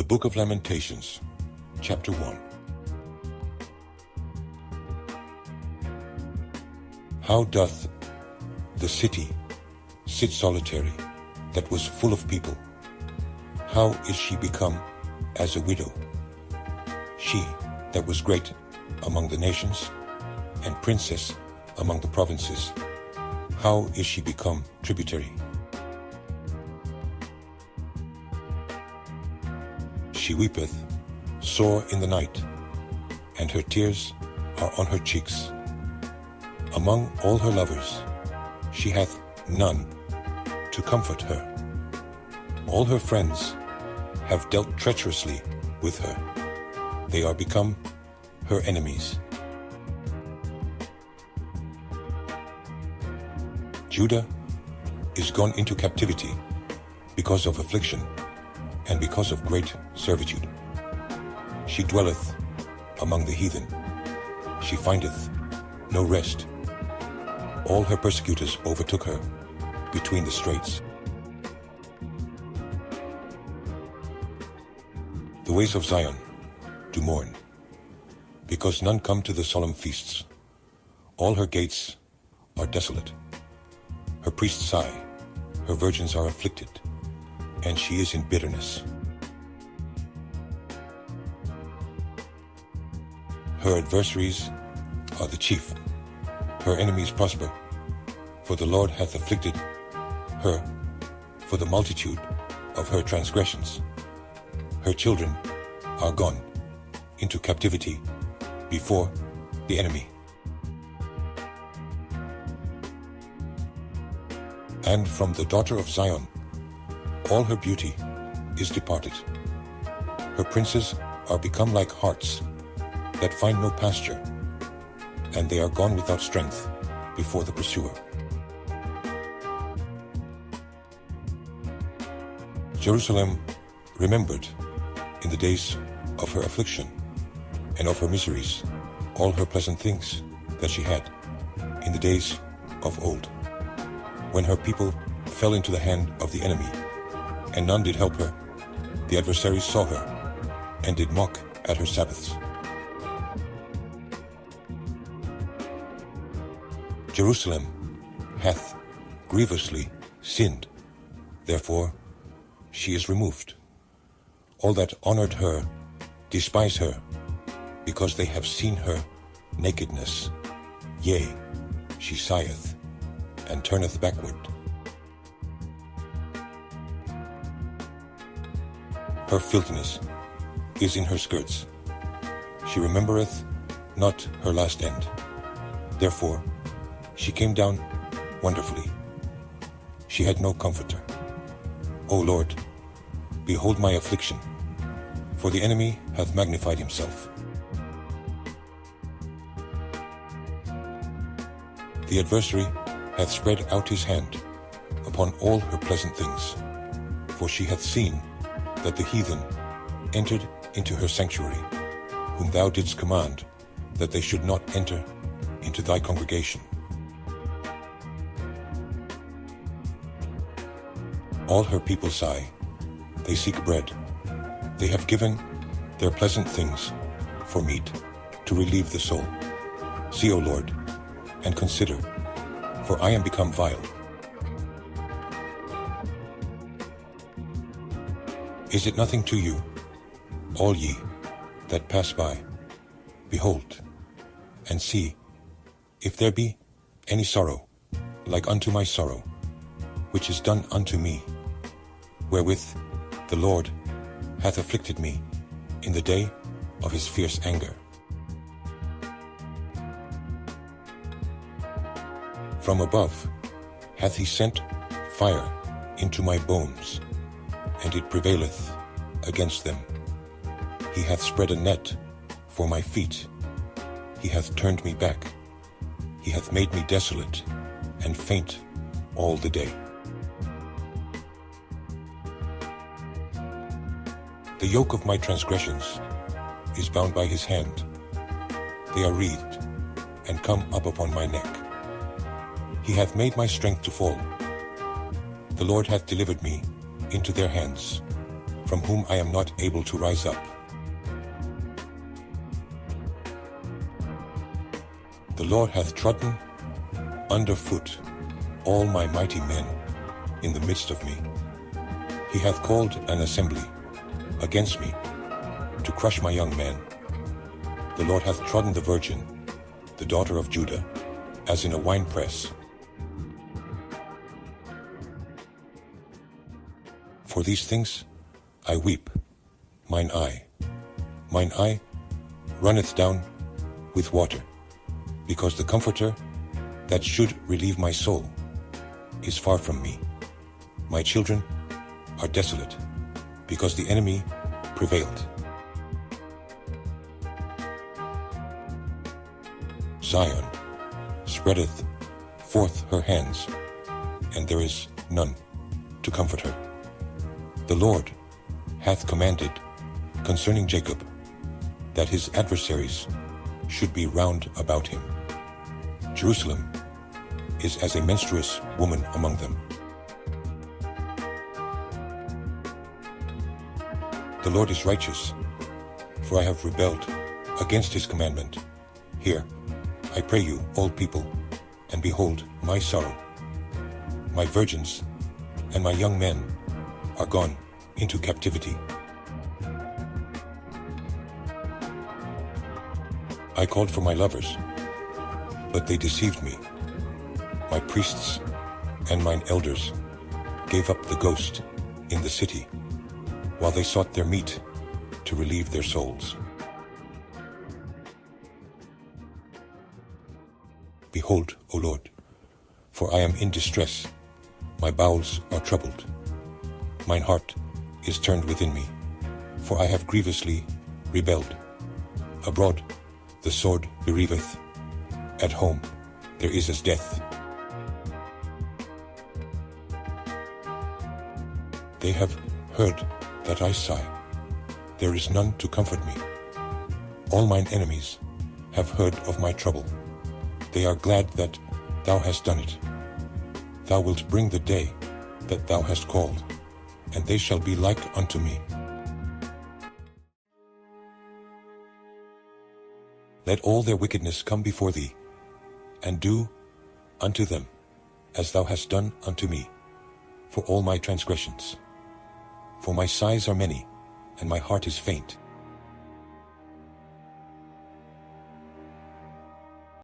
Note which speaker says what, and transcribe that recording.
Speaker 1: Book of Lamentations, Chapter 1. How doth the city sit solitary, that was full of people? How is she become as a widow? She that was great among the nations, and princess among the provinces, how is she become tributary? She weepeth sore in the night, and her tears are on her cheeks. Among all her lovers, she hath none to comfort her. All her friends have dealt treacherously with her. They are become her enemies. Judah is gone into captivity because of affliction and because of great servitude. She dwelleth among the heathen. She findeth no rest. All her persecutors overtook her between the straits. The ways of Zion do mourn, because none come to the solemn feasts. All her gates are desolate. Her priests sigh, her virgins are afflicted, and she is in bitterness. Her adversaries are the chief. Her enemies prosper, for the Lord hath afflicted her for the multitude of her transgressions. Her children are gone into captivity before the enemy. And from the daughter of Zion all her beauty is departed. Her princes are become like harts that find no pasture, and they are gone without strength before the pursuer. Jerusalem remembered in the days of her affliction and of her miseries all her pleasant things that she had in the days of old, when her people fell into the hand of the enemy, and none did help her. The adversaries saw her, and did mock at her Sabbaths. Jerusalem hath grievously sinned, therefore she is removed. All that honored her despise her, because they have seen her nakedness. Yea, she sigheth, and turneth backward. Her filthiness is in her skirts. She remembereth not her last end. Therefore she came down wonderfully. She had no comforter. O Lord, behold my affliction, for the enemy hath magnified himself. The adversary hath spread out his hand upon all her pleasant things, for she hath seen that the heathen entered into her sanctuary, whom thou didst command that they should not enter into thy congregation. All her people sigh, they seek bread. They have given their pleasant things for meat, to relieve the soul. See, O Lord, and consider, for I am become vile. Is it nothing to you, all ye that pass by? Behold, and see, if there be any sorrow, like unto my sorrow, which is done unto me, wherewith the Lord hath afflicted me in the day of his fierce anger. From above hath he sent fire into my bones, and it prevaileth against them. He hath spread a net for my feet. He hath turned me back. He hath made me desolate and faint all the day. The yoke of my transgressions is bound by his hand. They are wreathed and come up upon my neck. He hath made my strength to fall. The Lord hath delivered me into their hands. from whom I am not able to rise up. The Lord hath trodden under foot all my mighty men in the midst of me. He hath called an assembly against me to crush my young men. The Lord hath trodden the virgin, the daughter of Judah, as in a winepress. For these things I weep, mine eye runneth down with water, because the Comforter that should relieve my soul is far from me. My children are desolate, because the enemy prevailed. Zion spreadeth forth her hands, and there is none to comfort her. The Lord hath commanded concerning Jacob that his adversaries should be round about him. Jerusalem is as a menstruous woman among them. The Lord is righteous, for I have rebelled against his commandment. Hear, I pray you, all people, and behold my sorrow. My virgins and my young men are gone into captivity. I called for my lovers, but they deceived me. My priests and mine elders gave up the ghost in the city, while they sought their meat to relieve their souls. Behold, O Lord, for I am in distress, my bowels are troubled. Mine heart is turned within me, for I have grievously rebelled. Abroad the sword bereaveth, at home there is as death. They have heard that I sigh, there is none to comfort me. All mine enemies have heard of my trouble. They are glad that thou hast done it. Thou wilt bring the day that thou hast called, and they shall be like unto me. Let all their wickedness come before thee, and do unto them as thou hast done unto me, for all my transgressions. For my sighs are many, and my heart is faint.